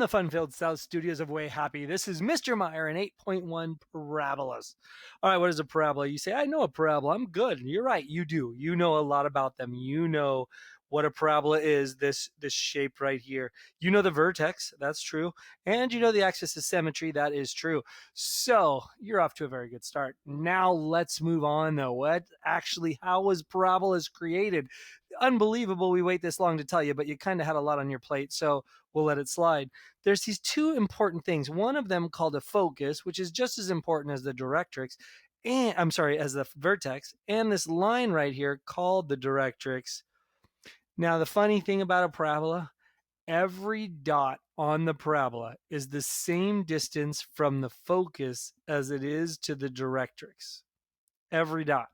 the fun-filled South Studios of Way Happy. This is Mr. Meyer and 8.1 Parabolas. All right, what is a parabola? You say, I know a parabola. I'm good. You're right. You do. You know a lot about them. You know what a parabola is, this shape right here. You know the vertex. That's true. And you know the axis of symmetry. That is true. So you're off to a very good start. Now let's move on, though. How was parabolas created? Unbelievable we wait this long to tell you, but you kind of had a lot on your plate, so we'll let it slide. There's these two important things. One of them called a focus, which is just as important as the directrix, and as the vertex, and this line right here called the directrix. Now, the funny thing about a parabola, every dot on the parabola is the same distance from the focus as it is to the directrix. Every dot.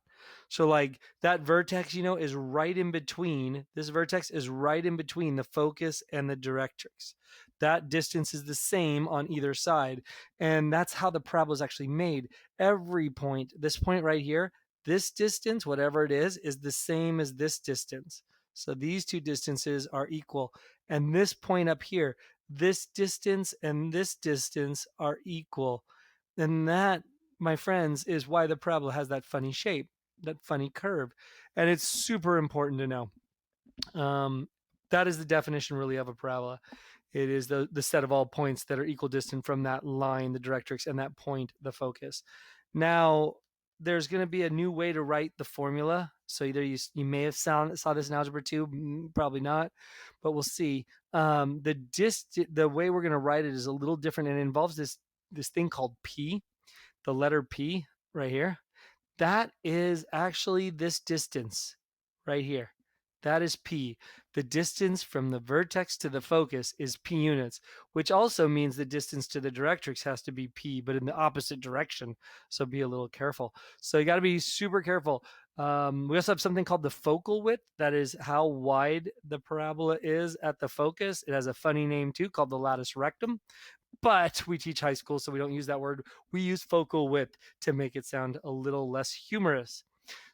So like that vertex, is right in between. This vertex is right in between the focus and the directrix. That distance is the same on either side. And that's how the parabola is actually made. Every point, this point right here, this distance, whatever it is the same as this distance. So these two distances are equal. And this point up here, this distance and this distance are equal. And that, my friends, is why the parabola has that funny shape, that funny curve. And it's super important to know. That is the definition really of a parabola. It is the set of all points that are equal distant from that line, the directrix, and that point, the focus. Now, there's going to be a new way to write the formula. So either you may have saw this in Algebra 2, probably not, but we'll see. The way we're going to write it is a little different, and it involves this thing called P, the letter P right here. That is actually this distance right here. That is P. The distance from the vertex to the focus is P units, which also means the distance to the directrix has to be P, but in the opposite direction. So be a little careful. So you got to be super careful. We also have something called the focal width. That is how wide the parabola is at the focus. It has a funny name too, called the latus rectum. But we teach high school, so we don't use that word. We use focal width to make it sound a little less humorous.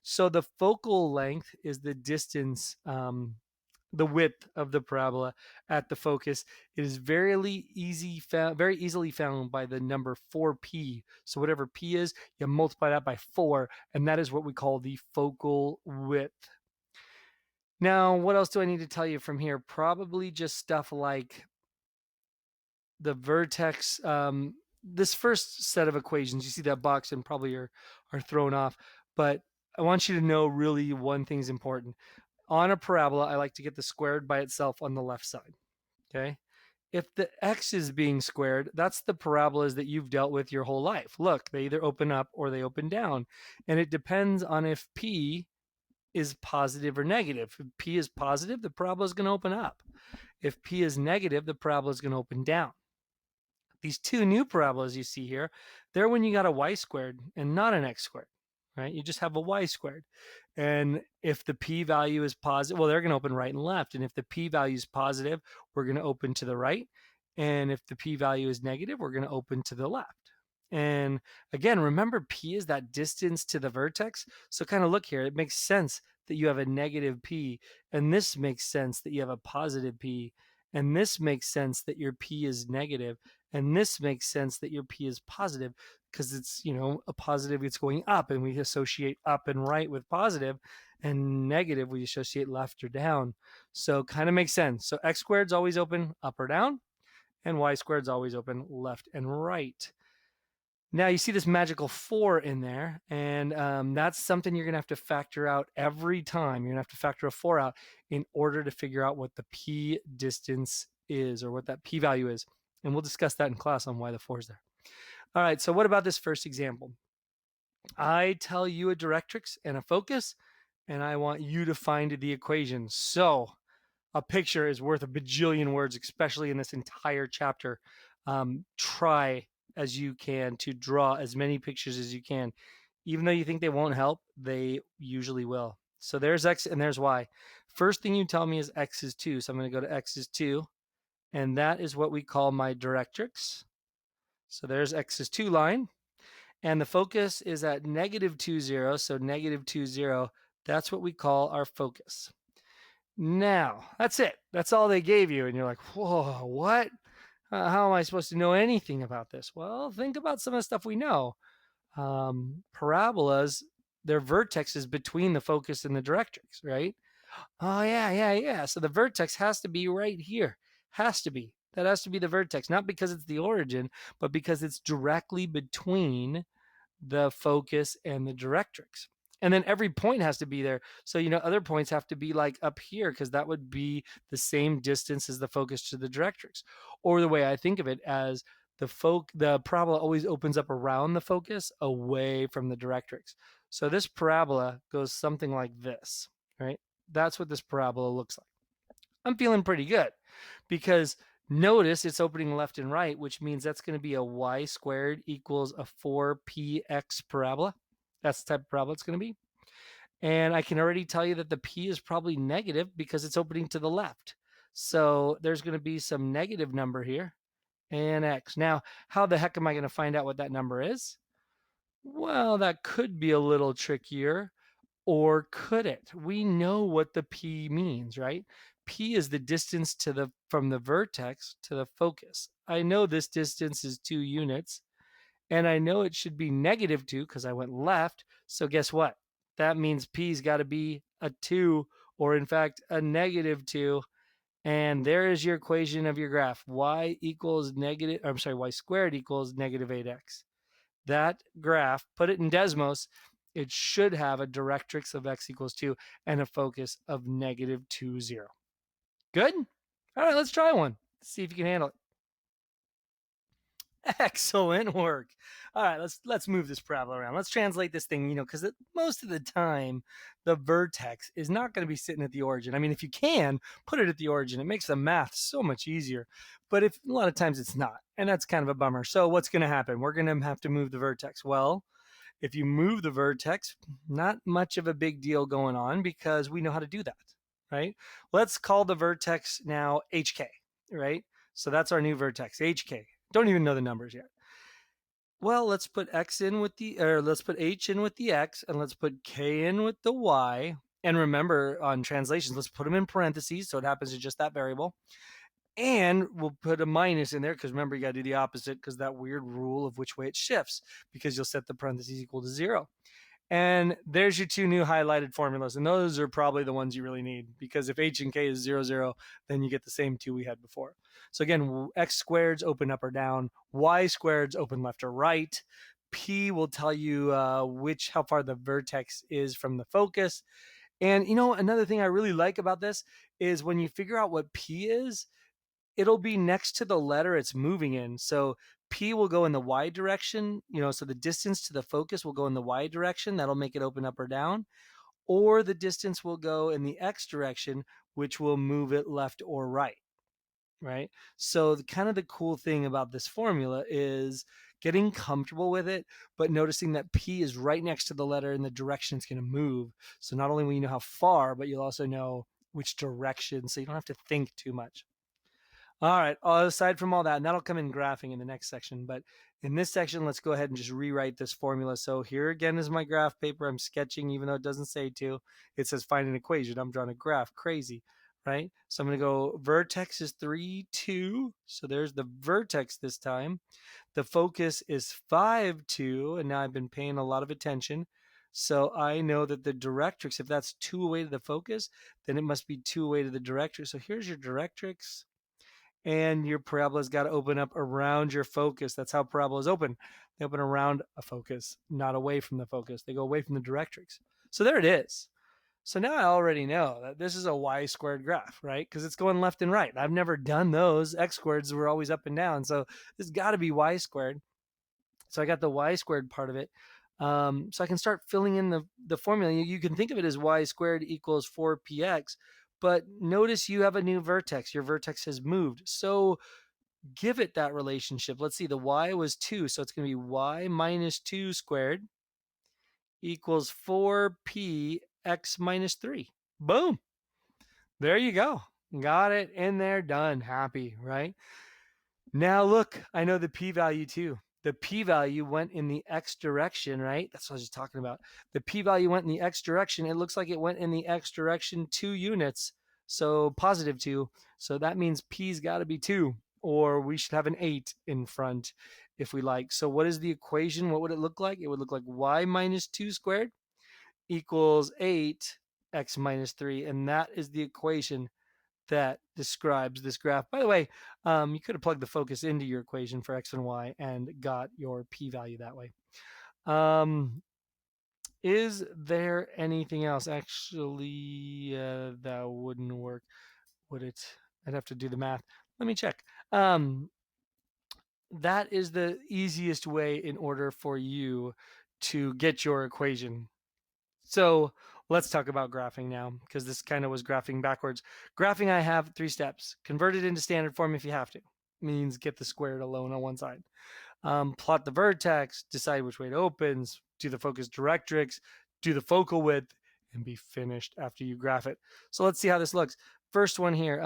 So the focal length is the distance, the width of the parabola at the focus. It is very easily found by the number 4p. So whatever p is, you multiply that by 4, and that is what we call the focal width. Now, what else do I need to tell you from here? Probably just stuff like the vertex. This first set of equations, you see that box and probably are thrown off, but I want you to know really one thing's important. On a parabola, I like to get the squared by itself on the left side, okay? If the x is being squared, that's the parabolas that you've dealt with your whole life. Look, they either open up or they open down, and it depends on if p is positive or negative. If p is positive, the parabola is going to open up. If p is negative, the parabola is going to open down. These two new parabolas you see here, they're when you got a y squared and not an x squared, right? You just have a y squared. And if the p-value is positive, well, they're going to open right and left. And if the p-value is positive, we're going to open to the right. And if the p-value is negative, we're going to open to the left. And again, remember, p is that distance to the vertex. So kind of look here. It makes sense that you have a negative p. And this makes sense that you have a positive p. And this makes sense that your p is negative. And this makes sense that your p is positive because it's, a positive, it's going up, and we associate up and right with positive, and negative we associate left or down. So kind of makes sense. So x squared is always open up or down, and y squared is always open left and right. Now you see this magical 4 in there, and that's something you're going to have to factor out every time. You're going to have to factor a 4 out in order to figure out what the p distance is, or what that p-value is. And we'll discuss that in class on why the 4 is there. All right, so what about this first example? I tell you a directrix and a focus, and I want you to find the equation. So a picture is worth a bajillion words, especially in this entire chapter. Try as you can to draw as many pictures as you can. Even though you think they won't help, they usually will. So there's x and there's y. First thing you tell me is x is 2. So I'm going to go to x is 2. And that is what we call my directrix. So there's x is 2 line. And the focus is at negative 2, 0. So negative 2, 0. That's what we call our focus. Now, that's it. That's all they gave you. And you're like, whoa, what? How am I supposed to know anything about this? Well, think about some of the stuff we know. Parabolas, their vertex is between the focus and the directrix, right? Oh, yeah. So the vertex has to be right here. Has to be. That has to be the vertex, not because it's the origin, but because it's directly between the focus and the directrix. And then every point has to be there. So, other points have to be like up here because that would be the same distance as the focus to the directrix. Or the way I think of it as the parabola always opens up around the focus away from the directrix. So this parabola goes something like this, right? That's what this parabola looks like. I'm feeling pretty good because notice it's opening left and right, which means that's going to be a y squared equals a 4px parabola. That's the type of parabola it's going to be. And I can already tell you that the p is probably negative because it's opening to the left. So there's going to be some negative number here and x. Now, how the heck am I going to find out what that number is? Well, that could be a little trickier. Or could it? We know what the p means, right? P is the distance from the vertex to the focus. I know this distance is 2 units, and I know it should be -2 because I went left. So guess what? That means P's got to be a 2, or in fact, a -2. And there is your equation of your graph. Y squared equals -8x. That graph, put it in Desmos, it should have a directrix of x equals 2 and a focus of -2, 0. Good? All right, let's try one. See if you can handle it. Excellent work. All right, let's move this parabola around. Let's translate this thing, because most of the time the vertex is not going to be sitting at the origin. I mean, if you can, put it at the origin. It makes the math so much easier. But if a lot of times it's not, and that's kind of a bummer. So what's going to happen? We're going to have to move the vertex. Well, if you move the vertex, not much of a big deal going on because we know how to do that, right? Let's call the vertex now HK, right? So that's our new vertex, HK. Don't even know the numbers yet. Well, let's put H in with the X, and let's put K in with the Y. And remember, on translations, let's put them in parentheses so it happens to just that variable. And we'll put a minus in there because remember, you got to do the opposite because that weird rule of which way it shifts, because you'll set the parentheses equal to 0. And there's your two new highlighted formulas. And those are probably the ones you really need, because if H and K is 0, 0, then you get the same two we had before. So again, X squareds open up or down, Y squareds open left or right. P will tell you how far the vertex is from the focus. And another thing I really like about this is when you figure out what P is, it'll be next to the letter it's moving in. So P will go in the Y direction, so the distance to the focus will go in the Y direction. That'll make it open up or down. Or the distance will go in the X direction, which will move it left or right. Right. So the cool thing about this formula is getting comfortable with it, but noticing that P is right next to the letter in the direction it's going to move. So not only will you know how far, but you'll also know which direction. So you don't have to think too much. All right. Aside from all that, and that'll come in graphing in the next section. But in this section, let's go ahead and just rewrite this formula. So here again is my graph paper. I'm sketching, even though it doesn't say to. It says find an equation. I'm drawing a graph. Crazy, right? So I'm going to go vertex is 3, 2. So there's the vertex this time. The focus is 5, 2. And now I've been paying a lot of attention. So I know that the directrix, if that's 2 away to the focus, then it must be 2 away to the directrix. So here's your directrix. And your parabola's got to open up around your focus. That's how parabolas open. They open around a focus, not away from the focus. They go away from the directrix. So there it is. So now I already know that this is a y squared graph, right? Because it's going left and right. I've never done those. X squareds were always up and down. So this has got to be y squared. So I got the y squared part of it. So I can start filling in the formula. You can think of it as y squared equals 4px. But notice you have a new vertex. Your vertex has moved. So give it that relationship. Let's see, the y was 2, so it's going to be y minus 2 squared equals 4p x minus 3. Boom. There you go. Got it in there, done. Happy, right? Now look, I know the p-value too. The p-value went in the x direction, right? That's what I was just talking about. The p-value went in the x direction. It looks like it went in the x direction 2 units, so +2. So that means p's got to be 2. or we should have an 8 in front if we like. So what is the equation? What would it look like? It would look like y minus 2 squared equals 8x minus 3, and that is the equation that describes this graph. By the way, you could have plugged the focus into your equation for x and y and got your p-value that way. Is there anything else? Actually, that wouldn't work, would it? I'd have to do the math. Let me check. That is the easiest way in order for you to get your equation. So let's talk about graphing now, because this kind of was graphing backwards. Graphing, I have 3 steps. Convert it into standard form if you have to. Means get the squared alone on one side. Plot the vertex, decide which way it opens, do the focus directrix, do the focal width, and be finished after you graph it. So let's see how this looks. First one here,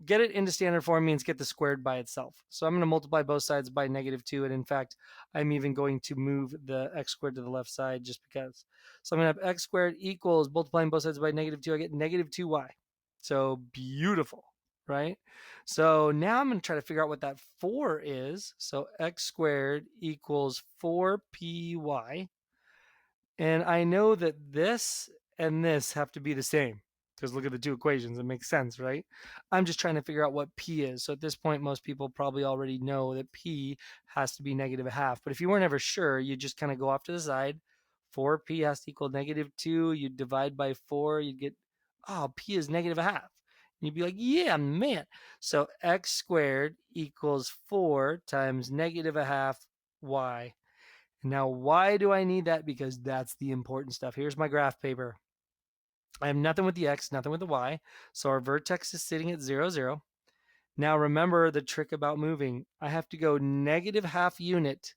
get it into standard form means get the squared by itself. So I'm going to multiply both sides by -2, and in fact, I'm even going to move the x squared to the left side just because. So I'm going to have x squared equals, multiplying both sides by -2, I get -2y. So beautiful, right? So now I'm going to try to figure out what that 4 is. So x squared equals 4py. And I know that this and this have to be the same, because look at the two equations. It makes sense, right? I'm just trying to figure out what p is. So at this point, most people probably already know that p has to be -1/2. But if you weren't ever sure, you just kind of go off to the side. 4p has to equal -2. You divide by 4, you'd get, oh, p is -1/2. And you'd be like, yeah, man. So x squared equals 4 times -1/2 y. Now, why do I need that? Because that's the important stuff. Here's my graph paper. I have nothing with the x, nothing with the y. So our vertex is sitting at 0, 0. Now, remember the trick about moving. I have to go -1/2 unit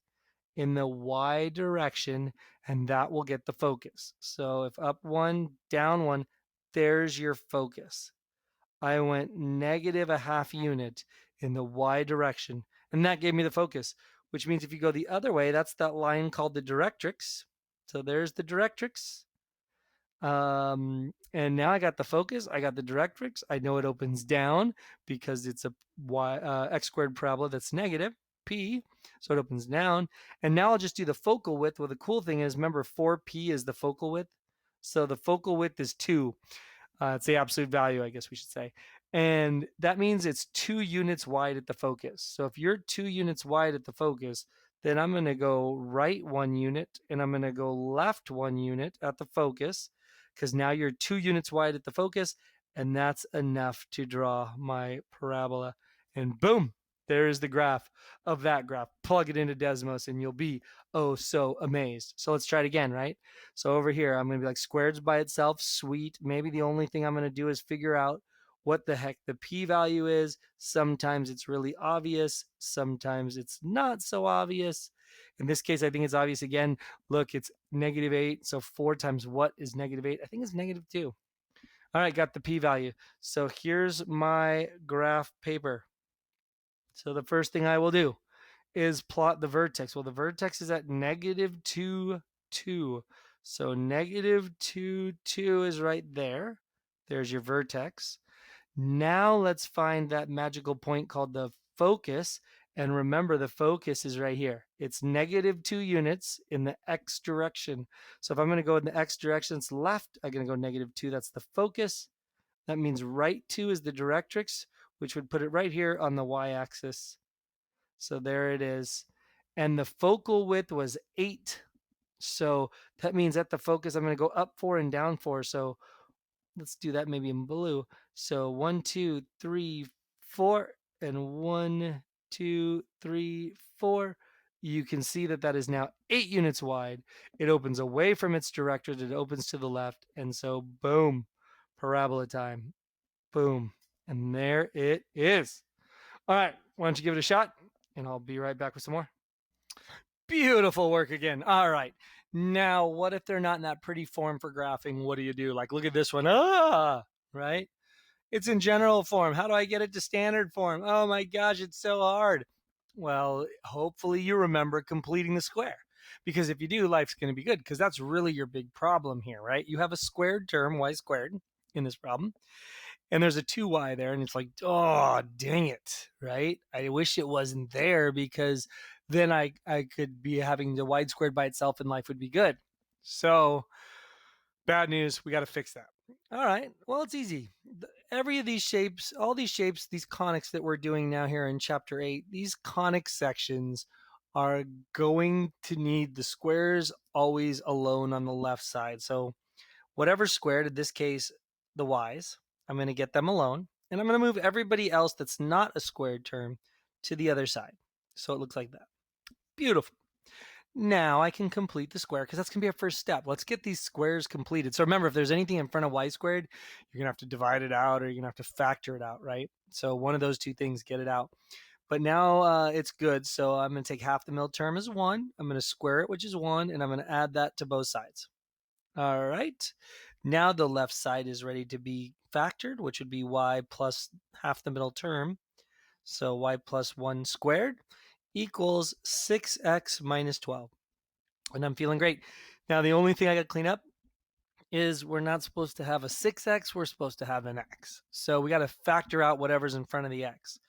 in the y direction, and that will get the focus. So if up 1, down 1, there's your focus. I went -1/2 unit in the y direction, and that gave me the focus, which means if you go the other way, that's that line called the directrix. So there's the directrix. And now I got the focus, I got the directrix. I know it opens down because it's a x squared parabola that's negative, p, so it opens down. And now I'll just do the focal width. Well, the cool thing is, remember 4p is the focal width. So the focal width is 2. It's the absolute value, I guess we should say. And that means it's 2 units wide at the focus. So if you're 2 units wide at the focus, then I'm going to go right 1 unit and I'm going to go left 1 unit at the focus, because now you're 2 units wide at the focus, and that's enough to draw my parabola. And boom, there is the graph of that graph. Plug it into Desmos and you'll be oh so amazed. So let's try it again, right? So over here, I'm going to be like squares by itself, sweet. Maybe the only thing I'm going to do is figure out what the heck the p-value is. Sometimes it's really obvious. Sometimes it's not so obvious. In this case, I think it's obvious again. Look, it's -8. So 4 times what is -8? I think it's -2. All right, got the p-value. So here's my graph paper. So the first thing I will do is plot the vertex. Well, the vertex is at -2, 2. So -2, 2 is right there. There's your vertex. Now let's find that magical point called the focus. And remember, the focus is right here. It's -2 units in the x direction. So if I'm going to go in the x direction, it's left. I'm going to go -2. That's the focus. That means right 2 is the directrix, which would put it right here on the y-axis. So there it is. And the focal width was 8. So that means at the focus, I'm going to go up 4 and down 4. So let's do that maybe in blue. So 1, 2, 3, 4, and 1, 2, 3, 4. You can see that that is now 8 units wide. It opens away from its directrix. It opens to the left. And so boom, parabola time. Boom. And there it is. All right, why don't you give it a shot? And I'll be right back with some more. Beautiful work again. All right. Now, what if they're not in that pretty form for graphing? What do you do? Like, look at this one. Right? It's in general form. How do I get it to standard form? Oh my gosh, it's so hard. Well, hopefully you remember completing the square. Because if you do, life's going to be good, because that's really your big problem here, right? You have a squared term, y squared, in this problem. and there's a 2y there, and it's like, oh, dang it, right? I wish it wasn't there, because then I could be having the y squared by itself and life would be good. So bad news, we got to fix that. All right, well, it's easy. Every of these shapes, all these shapes, these conics that we're doing now here in chapter 8, these conic sections are going to need the squares always alone on the left side. So whatever's squared, in this case, the y's, I'm going to get them alone. And I'm going to move everybody else that's not a squared term to the other side. So it looks like that. Beautiful. Now I can complete the square, because that's going to be our first step. Let's get these squares completed. So remember, if there's anything in front of y squared, you're going to have to divide it out, or you're going to have to factor it out, right? So one of those two things, get it out. But now it's good. So I'm going to take half the middle term as 1. I'm going to square it, which is 1, and I'm going to add that to both sides. All right. Now the left side is ready to be factored, which would be y plus half the middle term. So y plus 1 squared equals 6x minus 12. And I'm feeling great. Now the only thing I got to clean up is we're not supposed to have a 6x, we're supposed to have an x. So we got to factor out whatever's in front of the x.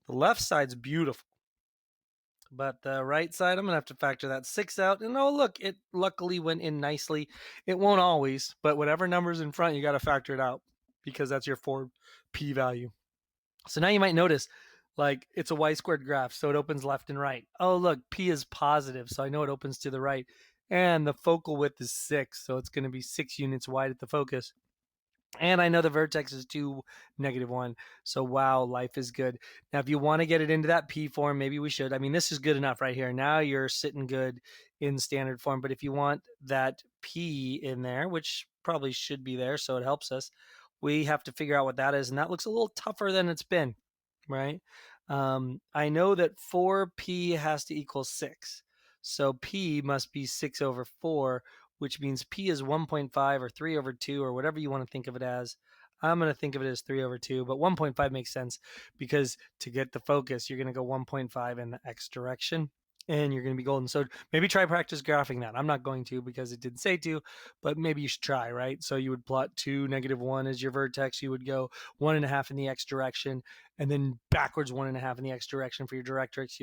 The left side's beautiful, but the right side, I'm going to have to factor that 6 out. And oh, look, it luckily went in nicely. It won't always, but whatever number's in front, you got to factor it out, because that's your 4 p-value. So now you might notice, like, it's a y squared graph, so it opens left and right. Oh, look, p is positive, so I know it opens to the right. And the focal width is 6, so it's going to be 6 units wide at the focus. And I know the vertex is 2, -1. So wow, life is good. Now, if you want to get it into that P form, maybe we should. I mean, this is good enough right here. Now you're sitting good in standard form. But if you want that P in there, which probably should be there, so it helps us, we have to figure out what that is. And that looks a little tougher than it's been, right? I know that 4P has to equal 6. So P must be 6 over 4, which means P is 1.5 or 3 over 2 or whatever you want to think of it as. I'm going to think of it as 3 over 2, but 1.5 makes sense, because to get the focus, you're going to go 1.5 in the x direction, and you're going to be golden. So maybe try practice graphing that. I'm not going to, because it didn't say to, but maybe you should try, right? So you would plot 2, -1 as your vertex. You would go 1.5 in the x direction, and then backwards 1.5 in the x direction for your directrix.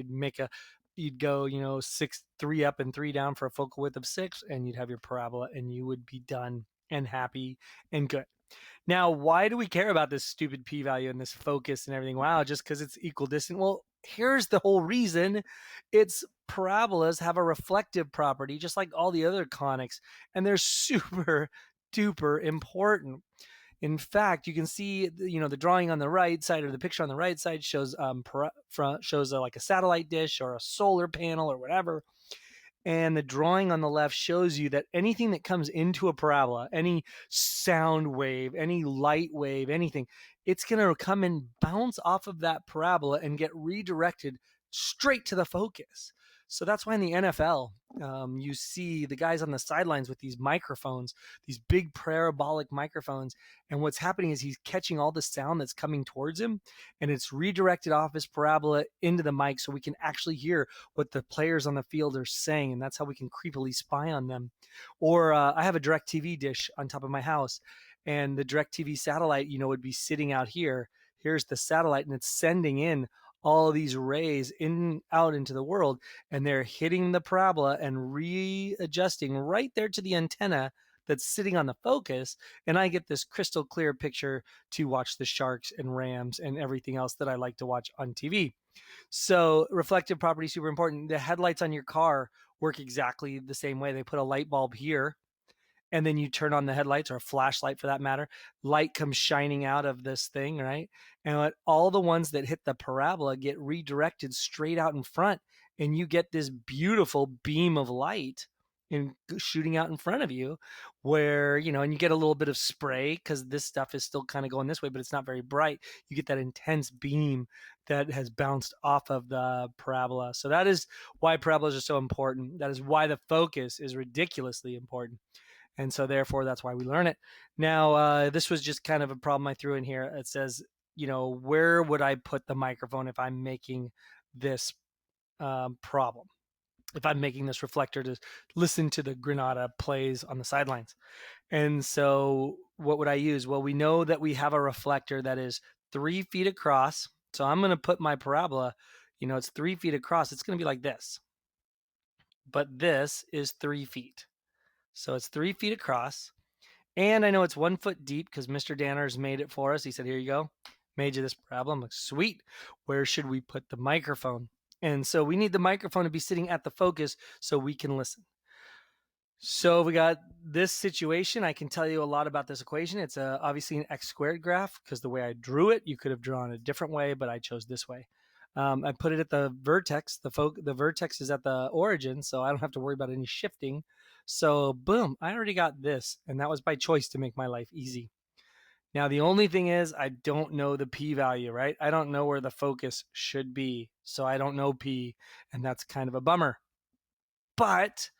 You'd go, 6, 3 up and 3 down for a focal width of 6, and you'd have your parabola, and you would be done and happy and good. Now, why do we care about this stupid p-value and this focus and everything? Wow, just because it's equidistant? Well, here's the whole reason. Its parabolas have a reflective property, just like all the other conics, and they're super duper important. In fact, you can see, the drawing on the right side, or the picture on the right side, shows like a satellite dish or a solar panel or whatever. And the drawing on the left shows you that anything that comes into a parabola, any sound wave, any light wave, anything, it's going to come and bounce off of that parabola and get redirected straight to the focus. So that's why in the NFL, you see the guys on the sidelines with these microphones, these big parabolic microphones. And what's happening is he's catching all the sound that's coming towards him, and it's redirected off his parabola into the mic, so we can actually hear what the players on the field are saying. And that's how we can creepily spy on them. Or I have a DirecTV dish on top of my house, and the DirecTV satellite, would be sitting out here. Here's the satellite, and it's sending in all these rays out into the world, and they're hitting the parabola and readjusting right there to the antenna that's sitting on the focus, and I get this crystal clear picture to watch the Sharks and Rams and everything else that I like to watch on TV. So reflective property is super important. The headlights on your car work exactly the same way. They put a light bulb here, and then you turn on the headlights, or a flashlight for that matter. Light comes shining out of this thing, right? And all the ones that hit the parabola get redirected straight out in front, and you get this beautiful beam of light shooting out in front of you, where, and you get a little bit of spray, because this stuff is still kind of going this way, but it's not very bright. You get that intense beam that has bounced off of the parabola. So that is why parabolas are so important. That is why the focus is ridiculously important. And so therefore, that's why we learn it. Now, this was just kind of a problem I threw in here. It says, where would I put the microphone if I'm making this problem? if I'm making this reflector to listen to the Granada plays on the sidelines. And so what would I use? Well, we know that we have a reflector that is 3 feet across. So I'm going to put my parabola, it's 3 feet across. It's going to be like this, but this is 3 feet. So it's 3 feet across. And I know it's 1 foot deep because Mr. Danners made it for us. He said, here you go. Made you this parabola. I'm like, sweet. Where should we put the microphone? And so we need the microphone to be sitting at the focus so we can listen. So we got this situation. I can tell you a lot about this equation. It's obviously an x squared graph because the way I drew it, you could have drawn a different way, but I chose this way. I put it at the vertex. The vertex is at the origin, so I don't have to worry about any shifting. So boom, I already got this, and that was by choice to make my life easy. Now the only thing is I don't know the p-value, right? I don't know where the focus should be, so I don't know p, and that's kind of a bummer. But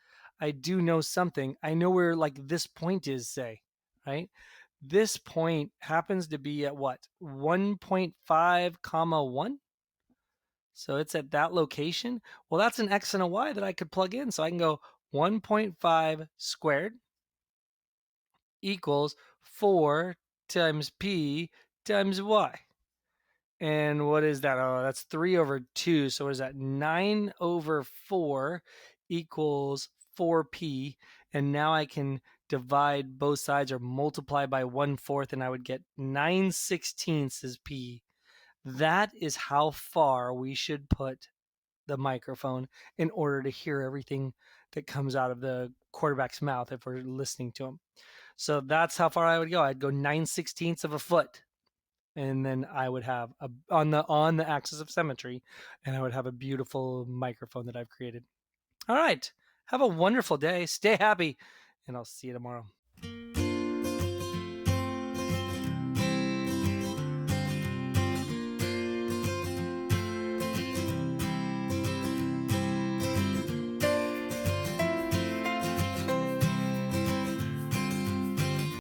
I do know something. I know where like this point is, say, right? This point happens to be at what? 1.5 comma 1. So it's at that location. Well, that's an x and a y that I could plug in. So I can go 1.5 squared equals 4 times p times y. And what is that? Oh, that's 3 over 2. So what is that? 9 over 4 equals 4p. And now I can divide both sides or multiply by 1/4, and I would get 9/16 is p. That is how far we should put the microphone in order to hear everything that comes out of the quarterback's mouth if we're listening to him. So that's how far I would go. I'd go 9/16 of a foot, and then I would have on the axis of symmetry, and I would have a beautiful microphone that I've created. All right. Have a wonderful day. Stay happy, and I'll see you tomorrow.